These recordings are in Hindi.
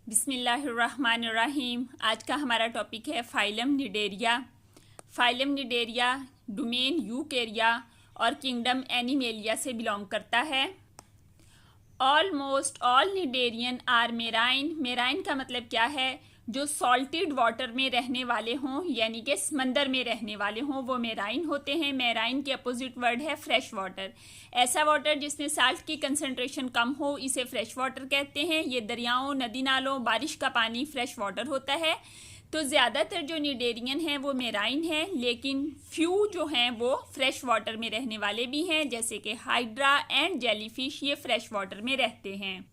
बिस्मिल्लाहिर्रहमानिर्रहीम। आज का हमारा टॉपिक है phylum cnidaria. Phylum cnidaria domain eukarya और किंगडम एनिमेलिया से बिलोंग करता है। Almost all cnidarian are marine. Marine का मतलब क्या है? जो सॉल्टेड वाटर में रहने वाले हों, यानी कि समंदर में रहने वाले हों, वो मेराइन होते हैं। मेराइन के अपोजिट वर्ड है फ्रेश वाटर। ऐसा वाटर जिसमें साल्ट की कंसंट्रेशन कम हो, इसे फ्रेश वाटर कहते हैं। ये दरियाओं, नदी नालों, बारिश का पानी फ्रेश वाटर होता है। तो ज़्यादातर जो निडेरियन हैं वो मेराइन हैं, लेकिन फ्यू जो हैं वो फ्रेश वाटर में रहने वाले भी हैं, जैसे कि हाइड्रा एंड जेलीफिश, ये फ्रेश वाटर में रहते हैं।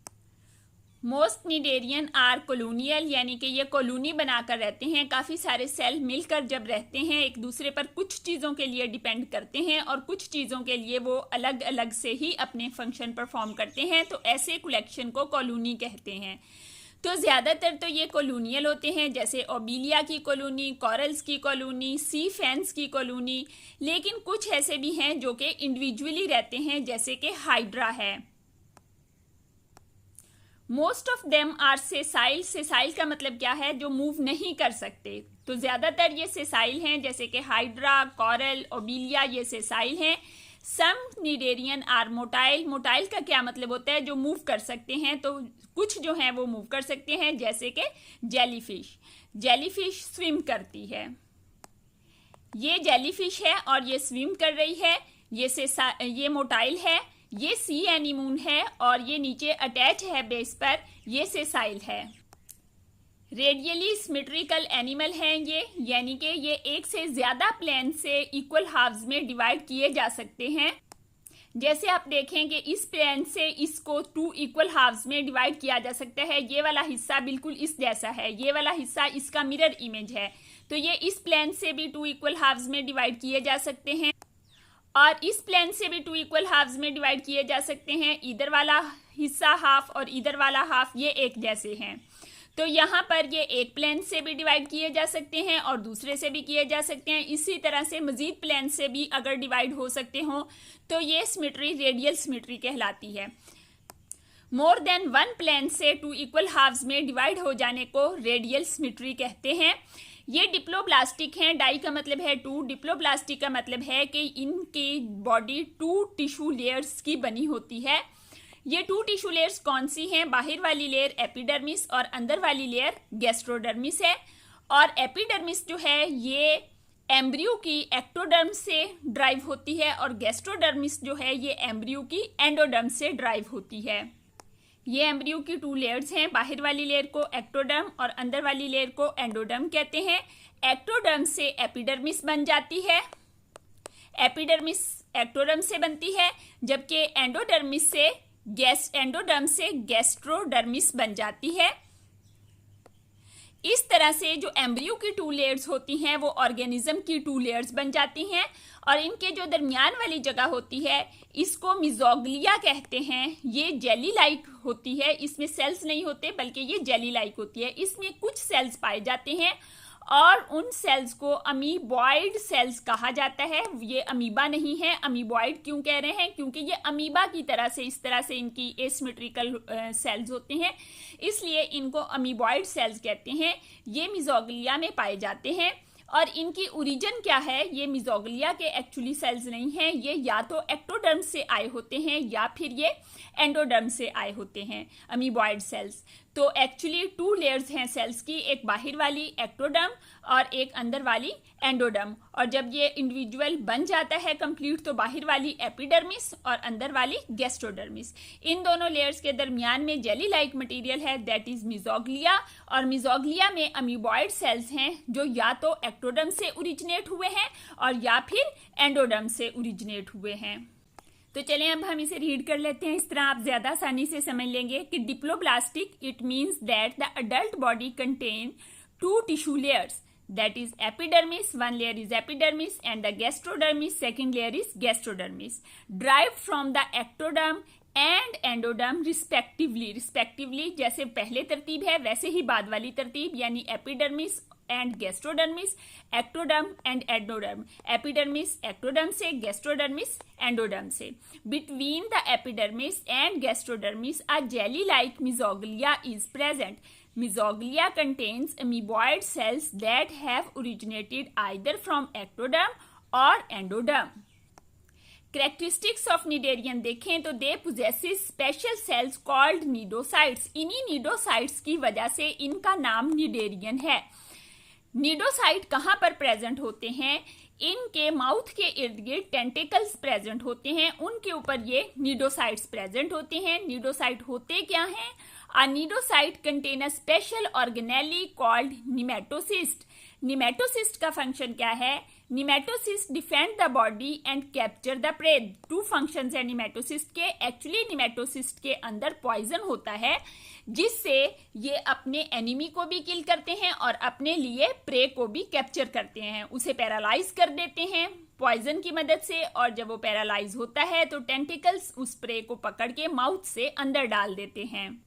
मोस्ट निडेरियन आर कॉलोनियल, यानी कि ये कॉलोनी बनाकर रहते हैं। काफ़ी सारे सेल मिलकर जब रहते हैं एक दूसरे पर कुछ चीज़ों के लिए डिपेंड करते हैं और कुछ चीज़ों के लिए वो अलग अलग से ही अपने फंक्शन परफॉर्म करते हैं, तो ऐसे कलेक्शन को कॉलोनी कहते हैं। तो ज़्यादातर तो ये कॉलोनियल होते हैं, जैसे ओबिलिया की कॉलोनी, कॉरल्स की कॉलोनी, सी फैंस की कॉलोनी। लेकिन कुछ ऐसे भी हैं जो कि इंडिविजुअली रहते हैं, जैसे कि हाइड्रा है। Most of them are sessile. Sessile का मतलब क्या है? जो मूव नहीं कर सकते। तो ज़्यादातर ये सेसाइल हैं, जैसे कि हाइड्रा, कॉरल, ओबिलिया, ये सेसाइल हैं। सम निडेरियन आर मोटाइल। मोटाइल का क्या मतलब होता है? जो मूव कर सकते हैं। तो कुछ जो हैं वो मूव कर सकते हैं, जैसे कि जेलीफिश। जेलीफिश स्विम करती है। ये जेलीफिश है और ये स्विम कर रही है। ये मोटाइल है। ये सी एनीमून है और ये नीचे अटैच है बेस पर, ये सेसाइल है। रेडियली सिमेट्रिकल एनिमल हैं ये, यानी कि ये एक से ज़्यादा प्लेन से इक्वल हाफ्स में डिवाइड किए जा सकते हैं। जैसे आप देखें कि इस प्लेन से इसको 2 इक्वल हाफ्स में डिवाइड किया जा सकता है। ये वाला हिस्सा बिल्कुल इस जैसा है, ये वाला हिस्सा इसका मिरर इमेज है। तो ये इस प्लेन से भी 2 इक्वल हाफ्स में डिवाइड किए जा सकते हैं और इस प्लेन से भी 2 इक्वल हाफ्स में डिवाइड किए जा सकते हैं। इधर वाला हिस्सा हाफ और इधर वाला हाफ ये एक जैसे हैं। तो यहाँ पर ये एक प्लेन से भी डिवाइड किए जा सकते हैं और दूसरे से भी किए जा सकते हैं। इसी तरह से मजीद प्लेन से भी अगर डिवाइड हो सकते हों तो ये सिमेट्री रेडियल सिमेट्री कहलाती है। मोर देन वन प्लेन से 2 इक्वल हाफ्स में डिवाइड हो जाने को रेडियल सिमेट्री कहते हैं। ये डिप्लोब्लास्टिक हैं। डाई का मतलब है 2, डिप्लोब्लास्टिक का मतलब है कि इनकी बॉडी 2 टिश्यू लेयर्स की बनी होती है। ये 2 टिश्यू लेयर्स कौन सी हैं? बाहर वाली लेयर एपिडर्मिस और अंदर वाली लेयर गैस्ट्रोडर्मिस है। और एपिडर्मिस जो है ये एम्ब्रियो की एक्टोडर्म से ड्राइव होती है और गैस्ट्रोडर्मिस जो है ये एम्ब्रियो की एंडोडर्म से ड्राइव होती है। ये एम्ब्रियो की 2 लेयर्स हैं। बाहर वाली लेयर को एक्टोडर्म और अंदर वाली लेयर को एंडोडर्म कहते हैं। एक्टोडर्म से एपिडर्मिस बन जाती है, एपिडर्मिस एक्टोडर्म से बनती है, जबकि एंडोडर्म से गैस्ट्रोडर्मिस बन जाती है। इस तरह से जो एम्ब्रियो की 2 लेयर्स होती हैं वो ऑर्गेनिज्म की 2 लेयर्स बन जाती हैं और इनके जो दरमियान वाली जगह होती है इसको मिजोग्लिया कहते हैं। ये जेली लाइक होती है, इसमें सेल्स नहीं होते बल्कि ये जेली लाइक होती है। इसमें कुछ सेल्स पाए जाते हैं और उन सेल्स को अमीबॉइड सेल्स कहा जाता है। ये अमीबा नहीं है। अमीबॉइड क्यों कह रहे हैं? क्योंकि ये अमीबा की तरह से इस तरह से इनकी एसिमेट्रिकल सेल्स होते हैं, इसलिए इनको अमीबॉइड सेल्स कहते हैं। ये मिजोग्लिया में पाए जाते हैं और इनकी ओरिजिन क्या है? ये मिजोग्लिया के एक्चुअली सेल्स नहीं हैं। ये या तो एक्टोडर्म से आए होते हैं या फिर ये एंडोडर्म से आए होते हैं, अमीबॉइड सेल्स। तो एक्चुअली 2 लेयर्स हैं सेल्स की, एक बाहर वाली एक्टोडर्म और एक अंदर वाली एंडोडर्म। और जब ये इंडिविजुअल बन जाता है कंप्लीट तो बाहर वाली एपिडर्मिस और अंदर वाली गैस्ट्रोडर्मिस। इन दोनों लेयर्स के दरमियान में जेली लाइक मटेरियल है, दैट इज मिजोग्लिया। और मिजोग्लिया में अमीबॉइड सेल्स हैं जो या तो एक्टोडर्म से ओरिजिनेट हुए हैं और या फिर एंडोडर्म से ओरिजिनेट हुए हैं। तो चलें अब हम इसे रीड कर लेते हैं, इस तरह आप ज्यादा आसानी से समझ लेंगे कि diploblastic it means that the adult body contain 2 tissue layers, that is epidermis, one layer is epidermis and the gastrodermis, second layer is gastrodermis, derived from the ectoderm and endoderm respectively। जैसे पहले तरतीब है वैसे ही बाद वाली तरतीब, यानी epidermis and gastrodermis, ectoderm and endoderm, epidermis ectoderm से, गैस्ट्रोडर्मिस एंडोडर्म से। Between the epidermis and gastrodermis a jelly like mesoglea is present. Mesoglea contains amoeboid cells that have originated either from ectoderm or endoderm. Characteristics of Cnidarian देखें तो they possesses special cells called cnidocytes. इन्हीं cnidocytes की वजह से इनका नाम Cnidarian है। Cnidocyte कहाँ पर प्रेजेंट होते हैं? इनके माउथ के इर्द गिर्द टेंटिकल्स प्रेजेंट होते हैं, उनके ऊपर ये नीडोसाइट्स प्रेजेंट होते हैं। नीडोसाइट होते क्या हैं? A cnidocyte contain a special organelle called nematocyst. Nematocyst का फंक्शन क्या है? Nematocyst defend the body and capture the prey. 2 functions है nematocyst के। एक्चुअली nematocyst के अंदर पॉइजन होता है जिससे ये अपने एनिमी को भी किल करते हैं और अपने लिए प्रे को भी कैप्चर करते हैं, उसे पैरालाइज कर देते हैं पॉइजन की मदद से। और जब वो पैरालाइज होता है तो टेंटिकल्स उस प्रे को पकड़ के माउथ से अंदर डाल देते हैं।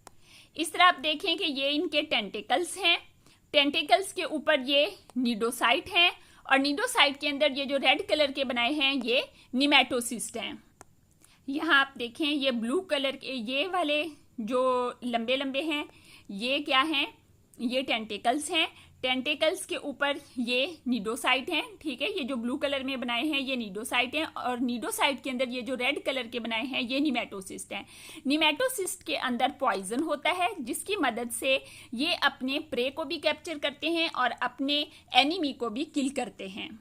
इस तरह आप देखें कि ये इनके टेंटिकल्स हैं, टेंटिकल्स के ऊपर ये नीडोसाइट हैं और नीडोसाइट के अंदर ये जो रेड कलर के बनाए हैं ये निमेटोसिस्ट हैं। यहाँ आप देखें ये ब्लू कलर के ये वाले जो लंबे लंबे हैं ये क्या हैं? ये टेंटिकल्स हैं। टेंटिकल्स के ऊपर ये नीडोसाइट हैं, ठीक है। ये जो ब्लू कलर में बनाए हैं ये नीडोसाइट हैं और नीडोसाइट के अंदर ये जो रेड कलर के बनाए हैं ये निमेटोसिस्ट हैं। निमेटोसिस्ट के अंदर पॉइजन होता है जिसकी मदद से ये अपने प्रे को भी कैप्चर करते हैं और अपने एनिमी को भी किल करते हैं।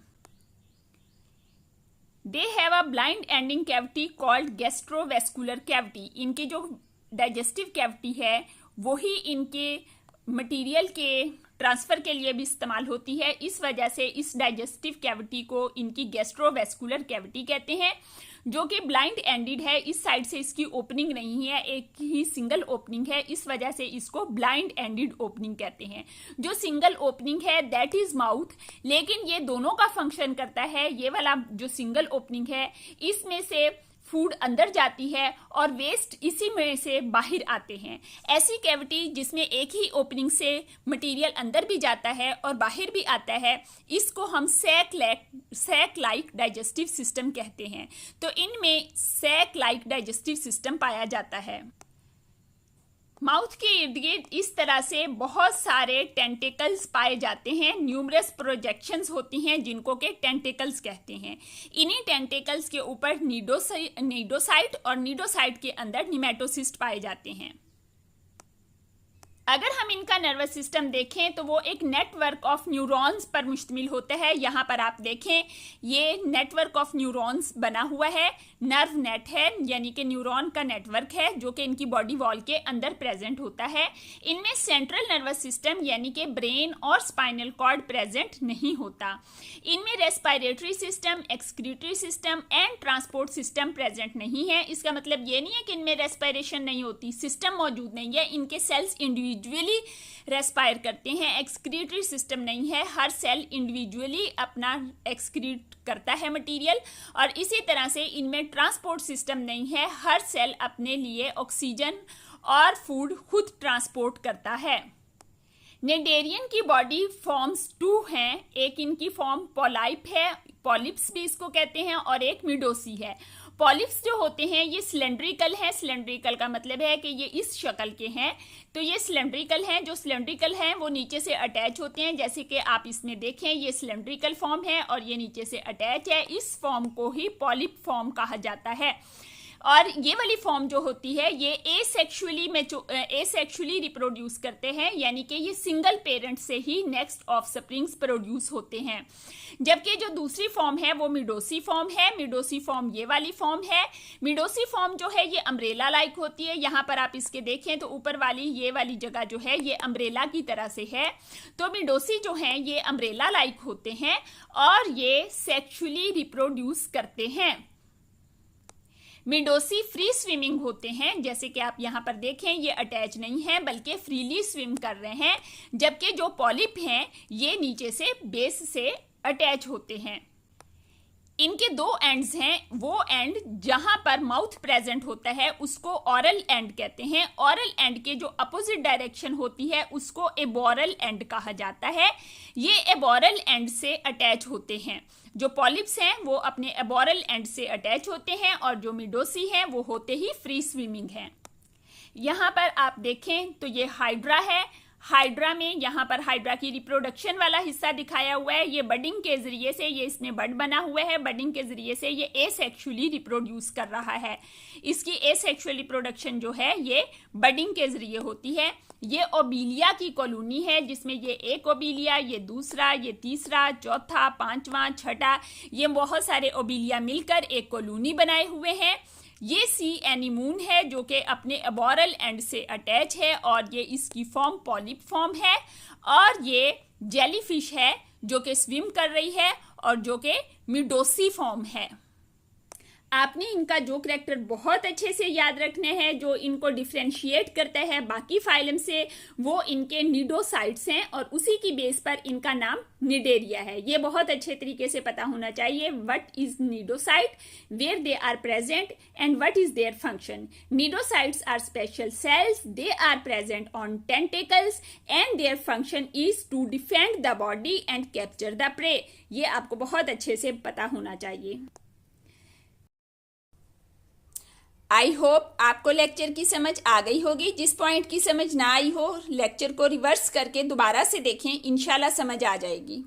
They have a blind ending cavity called gastrovascular cavity. इनकी जो डाइजेस्टिव कैविटी है वही इनके मटेरियल के ट्रांसफर के लिए भी इस्तेमाल होती है। इस वजह से इस डाइजेस्टिव कैविटी को इनकी गैस्ट्रोवेस्कुलर कैविटी कहते हैं, जो कि ब्लाइंड एंडेड है। इस साइड से इसकी ओपनिंग नहीं है, एक ही सिंगल ओपनिंग है, इस वजह से इसको ब्लाइंड एंडेड ओपनिंग कहते हैं। जो सिंगल ओपनिंग है दैट इज माउथ, लेकिन ये दोनों का फंक्शन करता है। ये वाला जो सिंगल ओपनिंग है इसमें से फूड अंदर जाती है और वेस्ट इसी में से बाहर आते हैं। ऐसी कैविटी जिसमें एक ही ओपनिंग से मटेरियल अंदर भी जाता है और बाहर भी आता है, इसको हम सैक लाइक डाइजेस्टिव सिस्टम कहते हैं। तो इनमें सैक लाइक डाइजेस्टिव सिस्टम पाया जाता है। माउथ के इर्द गिर्द इस तरह से बहुत सारे टेंटिकल्स पाए जाते हैं। न्यूमरस प्रोजेक्शंस होती हैं जिनको के टेंटिकल्स कहते हैं। इन्हीं टेंटिकल्स के ऊपर नीडोसाइट और नीडोसाइट के अंदर निमेटोसिस्ट पाए जाते हैं। अगर हम इनका नर्वस सिस्टम देखें तो वो एक नेटवर्क ऑफ न्यूरॉन्स पर मुश्तमिल होता है। यहाँ पर आप देखें ये नेटवर्क ऑफ न्यूरॉन्स बना हुआ है, नर्व नेट है, यानी कि न्यूरॉन का नेटवर्क है जो कि इनकी बॉडी वॉल के अंदर प्रेजेंट होता है। इनमें सेंट्रल नर्वस सिस्टम यानी कि ब्रेन और स्पाइनल कॉर्ड प्रेजेंट नहीं होता। इनमें respiratory system, excretory system and transport system present नहीं है। इसका मतलब ये नहीं है कि इनमें रेस्पिरेशन नहीं होती, सिस्टम मौजूद नहीं है। इनके सेल्स इंडिविजुअली रेस्पायर करते हैं, एक्सक्रीटरी सिस्टम नहीं है। हर सेल इंडिविजुअली अपना एक्सक्रीट करता है मटेरियल, और इसी तरह से इनमें ट्रांसपोर्ट सिस्टम नहीं है। हर सेल अपने लिए ऑक्सीजन और फूड खुद ट्रांसपोर्ट करता है। नेडेरियन की बॉडी फॉर्म्स 2 हैं। एक इनकी फॉर्म पॉलाइप है, पॉलिप्स भी इसको कहते हैं, और एक मिडोसी है। पॉलिप्स जो होते हैं ये सिलेंड्रिकल हैं। सिलेंड्रिकल का मतलब है कि ये इस शक्ल के हैं, तो ये सिलेंड्रिकल हैं। जो सिलेंड्रिकल हैं वो नीचे से अटैच होते हैं, जैसे कि आप इसमें देखें ये सिलेंड्रिकल फॉर्म है और ये नीचे से अटैच है। इस फॉर्म को ही पॉलिप फॉर्म कहा जाता है। और ये वाली फॉर्म जो होती है ये एसेक्सुअली रिप्रोड्यूस करते हैं, यानी कि ये सिंगल पेरेंट से ही नेक्स्ट ऑफस्प्रिंग्स प्रोड्यूस होते हैं। जबकि जो दूसरी फॉर्म है वो मिडोसी फॉर्म है। मिडोसी फॉर्म ये वाली फॉर्म है। मिडोसी फॉर्म जो है ये अम्ब्रेला लाइक होती है। यहाँ पर आप इसके देखें तो ऊपर वाली ये वाली जगह जो है ये अम्ब्रेला की तरह से है। तो मिडोसी जो है ये अम्ब्रेला लाइक होते हैं और ये सेक्सुअली रिप्रोड्यूस करते हैं। मिडोसी फ्री स्विमिंग होते हैं, जैसे कि आप यहाँ पर देखें ये अटैच नहीं है बल्कि फ्रीली स्विम कर रहे हैं। जबकि जो पॉलिप हैं ये नीचे से बेस से अटैच होते हैं। इनके दो एंड्स हैं, वो एंड जहां पर माउथ प्रेजेंट होता है उसको ऑरल एंड कहते हैं। ऑरल एंड के जो अपोजिट डायरेक्शन होती है उसको एबोरल एंड कहा जाता है। ये एबोरल एंड से अटैच होते हैं। जो पॉलिप्स हैं वो अपने एबोरल एंड से अटैच होते हैं और जो मिडोसी हैं वो होते ही फ्री स्विमिंग हैं। यहाँ पर आप देखें तो ये हाइड्रा है। हाइड्रा में यहाँ पर हाइड्रा की रिप्रोडक्शन वाला हिस्सा दिखाया हुआ है। ये बडिंग के जरिए से, ये इसमें बड बना हुआ है, बडिंग के जरिए से ये एसेक्सुअली रिप्रोड्यूस कर रहा है। इसकी एसेक्सुअल रिप्रोडक्शन जो है ये बडिंग के जरिए होती है। ये ओबिलिया की कॉलोनी है जिसमें ये एक ओबिलिया, ये दूसरा, ये तीसरा, चौथा, पांचवा, छठा, ये बहुत सारे ओबिलिया मिलकर एक कॉलोनी बनाए हुए हैं। ये सी एनीमून है जो कि अपने एबोरल एंड से अटैच है और ये इसकी फॉर्म पॉलिप फॉर्म है। और ये जेलीफिश है जो कि स्विम कर रही है और जो कि मिडोसी फॉर्म है। आपने इनका जो करैक्टर बहुत अच्छे से याद रखने हैं, जो इनको डिफ्रेंशिएट करता है बाकी फाइलम से, वो इनके निडोसाइट्स हैं और उसी की बेस पर इनका नाम निडेरिया है। ये बहुत अच्छे तरीके से पता होना चाहिए। What is cnidocyte, where they are present and what is their function. Cnidocytes are special cells, they are present on tentacles and their function is to defend the body and capture the prey. ये आपको बहुत अच्छे से पता होना चाहिए। आई होप आपको लेक्चर की समझ आ गई होगी। जिस पॉइंट की समझ ना आई हो, लेक्चर को रिवर्स करके दोबारा से देखें, इंशाल्लाह समझ आ जाएगी।